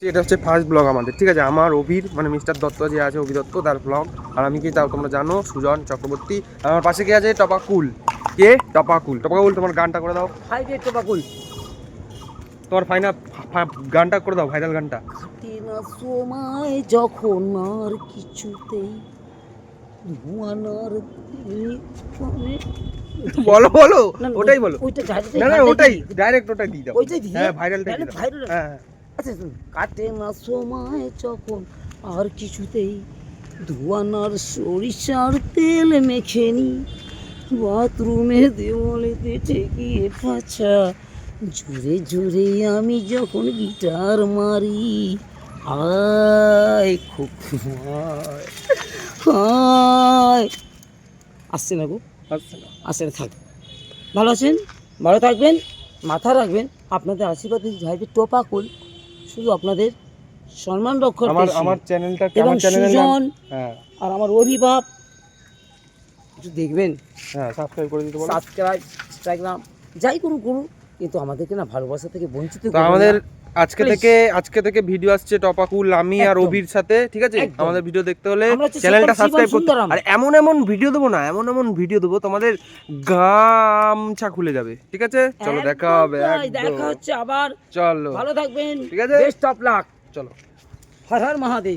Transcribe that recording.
এটা হচ্ছে first blog আমাদের, ঠিক আছে। আমার অভির মানে মিস্টার দত্ত যে আছে, অভি দত্ত, তার ব্লগ। আর আমি কি তাও তোমরা জানো, সুজন চক্রবর্তী। আমার পাশে কে আছে? টপাকুল। কে? টপাকুল। টপাকুল, তোমার গানটা করে দাও। হাই রে টপাকুল, তোমার গানটা করে দাও, ভাইরাল গানটা। কাটে না সময় যখন আর কিছুতেই ধোঁয়ানার বলো বলো, না না, ওটাই বলো। ওইটা না না, ওটাই ডাইরেক্ট ওটাই দিয়ে দাও। ওইটাই দিয়ে হ্যাঁ, ভাইরালটা দিয়ে দাও। ভাইরাল। হ্যাঁ হ্যাঁ। আচ্ছা শুনুন, কাটে না সময় যখন আর কিছুতেই ধোঁয়ানার সরিষার তেল মেখে নি বাথরুমে দেওয়ালেতে ঠেকিয়ে পাছা জোরে জোরে আমি যখন গিটার মারি আয় খুকু আয় আয়। আসছে না গো, আসছে না, থাক। ভালো আছেন, ভালো থাকবেন, মাথা রাখবেন। আপনাদের আশীর্বাদ ঝাইবে টপাকুল শুধু আপনাদের সম্মান রক্ষা আমার চ্যানেলটা, এবং আমার চ্যানেলের নাম, সুজন হ্যাঁ আর আমার অভিভাব একটু দেখবেন। হ্যাঁ, সাবস্ক্রাইব করে দিতে বলো। সাবস্ক্রাইব, ইনস্টাগ্রাম যাই করুন করুন, কিন্তু আমাদেরকে না ভালোবাসা থেকে বঞ্চিত তো করবেন আমাদের না। আজকে থেকে ভিডিও আসছে টপাকুল, আমি আর একদম, অভির সাথে, ঠিক আছে। একদম। আমাদের ভিডিও দেখতে হলে আমরা হচ্ছে চ্যানেলটা শিবম সাবস্ক্রাইব করতে। সুন্দরম। আর এমন এমন ভিডিও দেবো না, এমন এমন ভিডিও দেবো তোমাদের গামছা খুলে যাবে, ঠিক আছে। চলো দেখা একদম হবে, তাই, একদম। দেখা হচ্ছে আবার। চলো, ভালো থাকবেন, ঠিক আছে, বেস্ট অফ লাক। চলো। হর হর মহাদেব।